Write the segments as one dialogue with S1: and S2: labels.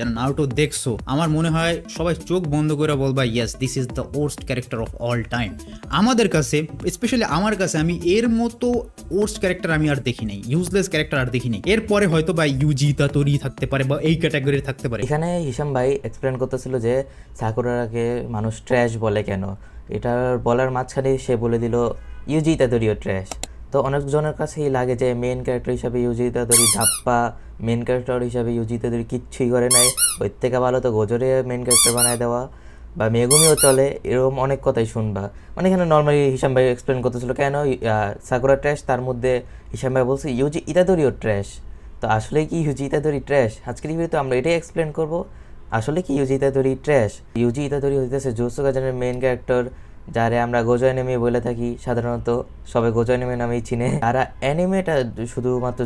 S1: যারা নারুটো দেখছো আমার মনে হয় সবাই চোখ বন্ধ করে বলবা yes this is the worst character of all time. আমাদের কাছে স্পেশালি আমার কাছে আমি এর মতো ওর্স্ট ক্যারেক্টার আমি আর দেখি নাই, ইউজলেস ক্যারেক্টার আর দেখি নাই। এরপরে হয়তো বা ইউজি তাতরি থাকতে পারে বা এই ক্যাটাগরি থাকতে পারে।
S2: এখানে হিসাম ভাই এক্সপ্লেন করতেছিল যে সাকুরাকে মানুষ ট্র্যাশ বলে কেন, এটার বলার মাঝখানে সে বলে দিল ইউজি ইতাদোরিও ট্র্যাশ। তো অনেকজনের কাছেই লাগে যে মেন ক্যারেক্টার হিসাবে ইউজি ইতাদোরি ধাপ্পা, মেন ক্যারেক্টার হিসাবে ইউজি ইতাদোরি কিচ্ছুই করে নাই, ওর থেকে ভালো তো গোজরে মেন ক্যারেক্টার বানায় দেওয়া, বা মেগুমিও চলে, এরকম অনেক কথাই শুনবা। মানে এখানে নর্মালি হিসাম ভাই এক্সপ্লেন করতেছিল কেন সাকুরা ট্র্যাশ, তার মধ্যে হিসাম ভাই বলছে ইউজি ইতাদোরিও ট্র্যাশ। তো আসলে কি ইউজি ইতাদোরি ট্র্যাশ? আজকের রিভিউতে আমরা এটাই এক্সপ্লেন করব, আসলে কি ইউজি ইতাদোরি ট্র্যাশ। ইউজি ইতাদোরি হইতেছে জুজুৎসু কাইসেনের মেইন ক্যারেক্টার, যারে আমরা গোজো অ্যানিমে বলে থাকি সাধারণত, সবাই গোজো অ্যানিমে নামেই চিনে। যারা অ্যানিমেটা শুধুমাত্র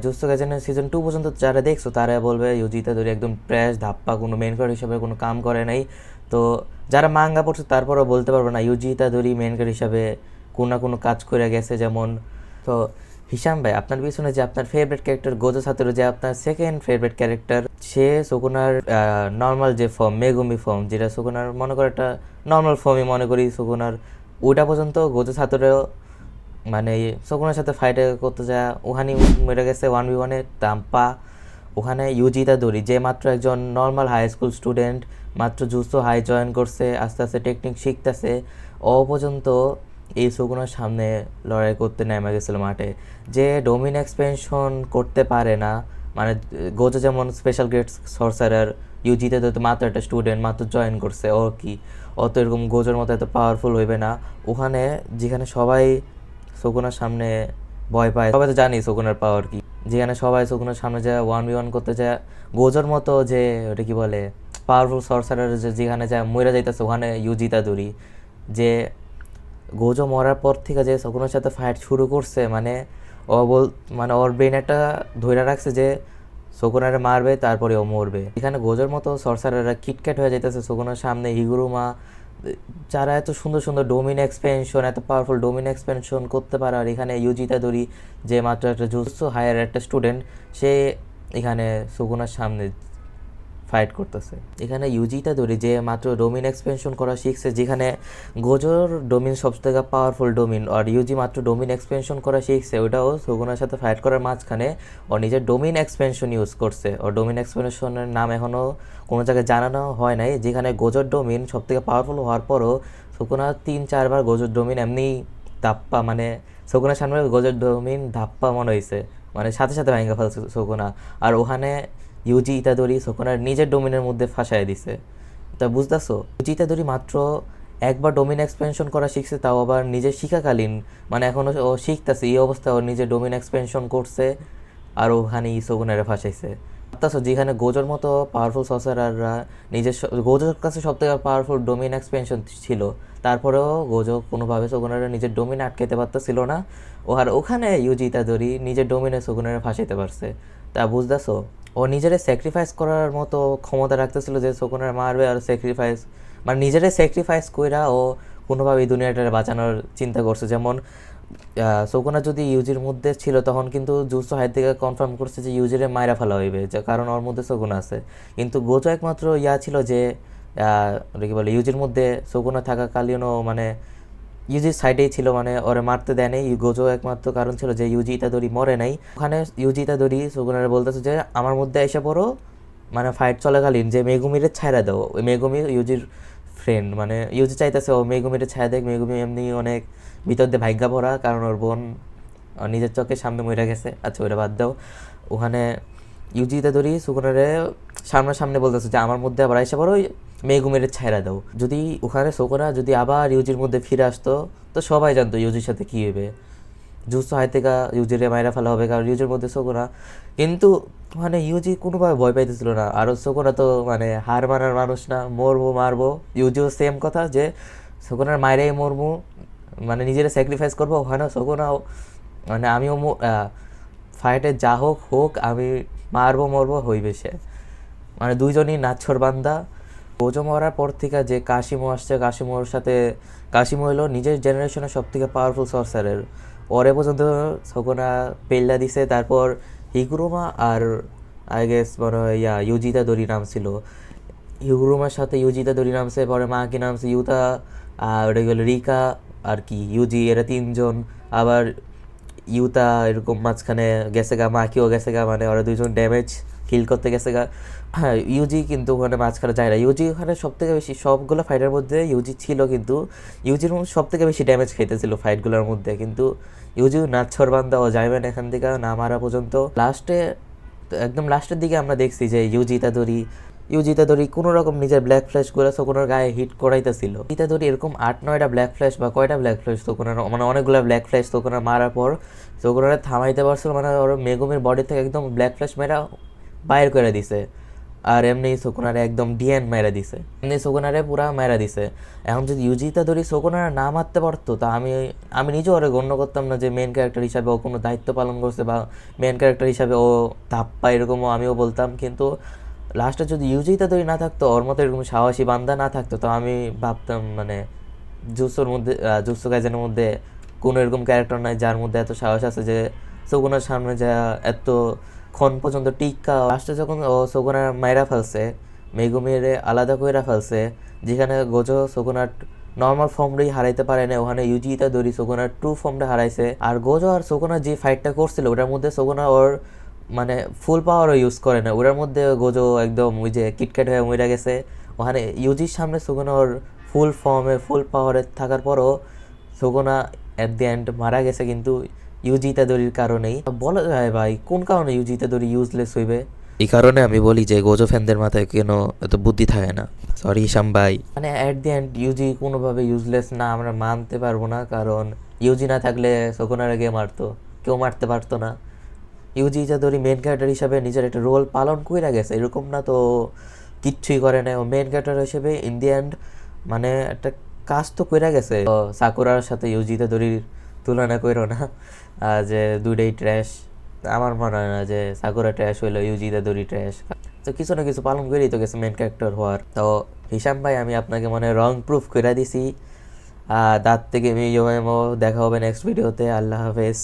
S2: জুজুৎসু কাইসেনের সিজন 2 পর্যন্ত যারা দেখছো তারা বলবে ইউজি ইতাদোরি একদম ট্র্যাশ, ধাপ্পা, কোনো মেইন ক্যারেক্টার হিসাবে কোনো কাম করে নাই। তো যারা মাঙ্গা পড়ছে তারপরেও বলতে পারবে না ইউজি ইতাদোরি মেইন ক্যারেক্টার হিসাবে কোনো না কোনো কাজ করে গেছে। যেমন তো হিসাম ভাই, আপনার পিছনে যে আপনার ফেভারিট ক্যারেক্টার গোজো সাতোরু, যে আপনার সেকেন্ড ফেভারিট ক্যারেক্টার, সে সুকুনার নর্মাল যে ফর্ম, মেগুমি ফর্ম, যেটা সুকুনার মনে করে একটা নর্মাল ফর্মই মনে করি সুকুনার, ওইটা পর্যন্ত গোজো সাতোরু মানে সুকুনার সাথে ফাইটে করতে যায়, ওখানে মেরে গেছে 1v1-এ তাম্পা। ওখানে ইউজি ইতাদোরি যে মাত্র একজন নর্মাল হাই স্কুল স্টুডেন্ট, মাত্র জুজুৎসু হাই জয়েন করছে, আস্তে আস্তে টেকনিক শিখতেছে, ও পর্যন্ত এই সুকুনার সামনে লড়াই করতে নেমে গেছিলো মাঠে। যে ডোমিন এক্সপেনশন করতে পারে না, মানে গোজো যেমন স্পেশাল গ্রেড সর্সারার, ইউজিতে তো মাত্র একটা স্টুডেন্ট, মাত্র জয়েন করছে, ও কি অত এরকম গোজোর মতো এত পাওয়ারফুল হইবে না। ওখানে যেখানে সবাই সুকুনার সামনে ভয় পায়, সবাই তো জানি সুকুনার পাওয়ার কি, যেখানে সবাই সুকুনার সামনে যায় 1v1 করতে যায়, গোজোর মতো যে ওটা কি বলে পাওয়ারফুল সর্সারার যেখানে যায় মইরা যাইতেছে, ওখানে ইউজি ইতাদোরি যে গোজো মরার পর থেকে যে সুকুনার সাথে ফাইট শুরু করছে, মানে ও মানে ওর ব্রেন একটা ধরে রাখছে যে সুকুনারে মারবে তারপরে ও মরবে। এখানে গোজোর মতো সর্সারাররা কিটক্যাট হয়ে যাইতেছে সুকুনার সামনে। হিগুরুমা, যারা এত সুন্দর সুন্দর ডোমিন এক্সপেনশন, এত পাওয়ারফুল ডোমিন এক্সপেনশন করতে পারে, আর এখানে ইউজি ইতাদোরি যে মাত্র একটা জুজুৎসু হায়ার একটা স্টুডেন্ট, সে এখানে সুকুনার সামনে ফাইট করতেছে। এখানে ইউজি ইতাদোরি যে মাত্র ডোমিন এক্সপেনশন করা শিখছে, যেখানে গোজোর ডোমিন সবথেকে পাওয়ারফুল ডোমিন, আর ইউজি মাত্র ডোমিন এক্সপেনশন করা শিখছে, ওটাও সুগুনার সাথে ফাইট করার মাঝখানে ও নিজের ডোমিন এক্সপেনশন ইউজ করছে। ও ডোমিন এক্সপেনশনের নাম এখনও কোনো জায়গায় জানানো হয় নাই, যেখানে গোজোর ডোমিন সবথেকে পাওয়ারফুল হওয়ার পরও সুকুনা 3-4 বার গোজোর ডোমিন এমনি ধাপ্পা, মানে সুকুনার সামনে গোজোর ডোমিন ধাপ্পা মনে হয়েছে, মানে সাথে সাথে ভেঙে ফেলছে সুকুনা। আর ওখানে ইউজি ইতাদোরি সুকুনার নিজের ডোমিনের মধ্যে ফাঁসায় দিছে। তা বুঝতেছো, ইউজি ইতাদোরি মাত্র একবার ডোমিন এক্সপেনশন করা শিখছে, তাও আবার নিজের শিখাকালীন, মানে এখনও ও শিখতেছে এই অবস্থায় ওর নিজের ডোমিন এক্সপেনশন করছে, আর ওখানে সুকুনারে ফাঁসাইছে। বুঝতেছো, যেখানে গোজোর মতো পাওয়ারফুল সর্সারাররা নিজের গোজোর কাছে সব থেকে পাওয়ারফুল ডোমিন এক্সপেনশন ছিল, তারপরেও গোজো কোনোভাবে সুকুনারে নিজের ডোমিন আটকাইতে পারতেছিল না। আর ওখানে ইউজি ইতাদোরি নিজের ডোমিনে সুকুনারে ফাঁসাইতে পারছে। তা বুঝতেছো, ও নিজেরে স্যাক্রিফাইস করার মতো ক্ষমতা রাখতেছিল যে সুকুনার মারবে, আর স্যাক্রিফাইস মানে নিজেরে স্যাক্রিফাইস কইরা ও কোনোভাবে এই দুনিয়াটারে বাঁচানোর চিন্তা করছে। যেমন সুকুনা যদি ইউজির মধ্যে ছিল, তখন কিন্তু জুজুৎসু হাই থেকে কনফার্ম করছে যে ইউজিরে মাইরা ফেলা হইবে, যে কারণ ওর মধ্যে সুকুনা আছে। কিন্তু গোজো একমাত্র ছিল যে ওটা কি বলে ইউজির মধ্যে সুকুনা থাকাকালীনও মানে ইউজির সাইডেই ছিল, মানে ওরে মারতে দেয় নাই। গোজো একমাত্র কারণ ছিল যে ইউজি ইতাদোরি মরে নাই। ওখানে ইউজি ইতাদোরি সুকুনারে বলতেছে যে আমার মধ্যে এসে পড়ো, মানে ফাইট চলাকালীন যে মেগুমিরে ছাইড়া দাও। ওই মেগুমি ইউজির ফ্রেন্ড, মানে ইউজি চাইতেছে ও মেগুমিরে ছাইড়া দেখ। মেগুমি এমনি অনেক ভিতর দিয়ে ভাগ্যা পড়া, কারণ ওর বোন নিজের চোখের সামনে মরে গেছে। আচ্ছা ওটা বাদ দাও। ওখানে ইউজি ইতাদোরি সুকুনারে সামনাসামনি বলতেছে যে আমার মধ্যে আবার এসে পড়ো, মেগুমিরে ছাইড়া দাও। যদি ওখানে সুকুনা যদি আবার ইউজির মধ্যে ফিরে আসতো, তো সবাই জানতো ইউজির সাথে কী হবে। জুজুৎসু হাই থেকে ইউজিরে মাইরা ফেলা হবে, কারণ ইউজির মধ্যে সুকুনা। কিন্তু মানে ইউজি কোনোভাবে ভয় পাইতেছিল না, আর সুকুনা তো মানে হার মানার মানুষ না, মরবো মারবো। ইউজিও সেম কথা যে সুকুনার মায়েরাই মরবো, মানে নিজেরা স্যাক্রিফাইস করবো। ওখানেও সুকুনাও মানে আমিও ফাইটে যা হোক হোক আমি মারবো মরবো হইবে সে, মানে দুইজনই নাচ্ছর বান্দা। গোজো মরার পর থেকে যে কাশিমো আসছে, কাশিমোর সাথে কাশিমো হলো নিজের জেনারেশনের সব থেকে পাওয়ারফুল সর্সারের। ওরে পর্যন্ত সুকুনা পেল্লা দিছে। তারপর হিগুরুমা আর আই গেস মনে হয় ইউজিতা দরি নাম ছিল। হিগুরুমার সাথে ইউজিতা দরি নামছে, পরে মা কি নামছে ইউতা, আর ওটা গেল রিকা আর কি ইউজি, এরা তিনজন। আবার ইউতা এরকম মাঝখানে গেছে গা, মাকিও গেছে গা, মানে ওরা দুইজন ড্যামেজ কিল করতে গেছে গা। হ্যাঁ, ইউজি কিন্তু ওখানে মাঝখানে যায় না। ইউজি ওখানে সব থেকে বেশি, সবগুলো ফাইটের মধ্যে ইউজি ছিল, কিন্তু ইউজির মধ্যে সব থেকে বেশি ড্যামেজ খাইতেছিল ফাইটগুলোর মধ্যে। কিন্তু ইউজি নাচ্ছর বান্দা, ও যাইবেন এখান থেকে না মারা পর্যন্ত। লাস্টে, একদম লাস্টের দিকে আমরা দেখছি যে ইউজিতাদরি কোনো রকম নিজের ব্ল্যাক ফ্ল্যাশ করে সোকোনার গায়ে হিট করাইতেছিল। ইতাদরি এরকম 8-9টা ব্ল্যাক ফ্ল্যাশ বা কয়টা ব্ল্যাক ফ্ল্যাশ সোকোনার, মানে অনেকগুলো ব্ল্যাক ফ্ল্যাশ সোকোনার মারার পর সোকোনারে থামাইতে পারছিল, মানে ওর মেগুমির বডি থেকে একদম ব্ল্যাক ফ্ল্যাশ মেরা বাইর করে দিছে। আর এমনি সোকোনারে একদম ডিএন মেরা দিছে, এমনি সোকোনারে পুরা মেরা দিছে। এখন যদি ইউজিতাদরি সোকোনারে না মারতে পারতো, তা আমি নিজেও ওরে গণ্য করতাম না যে মেন ক্যারেক্টার হিসাবে ও কোনো দায়িত্ব পালন করছে, বা মেন ক্যারেক্টার হিসাবে ও ধাপ্পা, এরকমও আমিও বলতাম। কিন্তু লাস্টে যদি ইউজিতা তৈরি না থাকতো, ওর মতো এরকম সাহসী বান্দা না থাকতো, তো আমি ভাবতাম মানে জুৎসু কাইজেনের মধ্যে কোনো এরকম ক্যারেক্টার নাই যার মধ্যে এত সাহস আছে যে সোগুনার সামনে যা এত ক্ষণ পর্যন্ত টিকা। লাস্টে যখন ও সোগুনার মাইরা ফেলছে, মেগুমিরে আলাদা কইরা ফেলছে, যেখানে গোজো সোগুনার নর্মাল ফর্মটাই হারাইতে পারে না, ওখানে ইউজিতা দড়ি সোগুনার ট্রু ফর্মটা হারাইছে। আর গোজো আর সোগুনার যে ফাইটটা করছিল, ওটার মধ্যে সোগুনা ওর মানে ফুল পাওয়ারও ইউজ করে না, ওটার মধ্যে গোজো একদম ওই যে কিটক্যাট হয়ে মরে গেছে। ওখানে ইউজির সামনে সোগুনা ওর ফুল ফর্মে ফুল পাওয়ারে থাকার পরও সোগুনা অ্যাট দি এন্ড মারা গেছে, কিন্তু ইউজিতা দড়ির কারণেই। বলা যায় ভাই, কোন কারণে ইউজিতা দড়ি ইউজলেস হইবে? এই কারণে আমি বলি যে গোজো ফ্যানদের মাথায় কেন এত বুদ্ধি থাকে না। সরি হিসাম ভাই, মানে অ্যাট দি এন্ড ইউজি কোনোভাবে ইউজলেস না আমরা মানতে পারবো না, কারণ ইউজি না থাকলে সোগুনার আগে মারতো, কেউ মারতে পারতো না। ইউজি ইজাদরি মেন ক্যারেক্টার হিসাবে নিজের একটা রোল পালন করে গেছে, এরকম না তো কিচ্ছুই করে না। ও মেন ক্যারেক্টার হিসেবে ইন দি এন্ড মানে একটা কাজ তো করে গেছে। সাকুরার সাথে ইউজি ইজাদরির তুলনা করো না, যে দুইটাই ট্র্যাশ। আমার মনে হয় না যে সাকুরা ট্র্যাশ হইলো ইউজি ইজাদরি ট্র্যাশ। তো কিছু না কিছু পালন করেই তো গেছে মেন ক্যারেক্টার হওয়ার। তো হিসাম ভাই, আমি আপনাকে মানে রং প্রুফ করে দিছি। দাঁত থেকে দেখা হবে নেক্সট ভিডিওতে। আল্লাহ হাফেজ।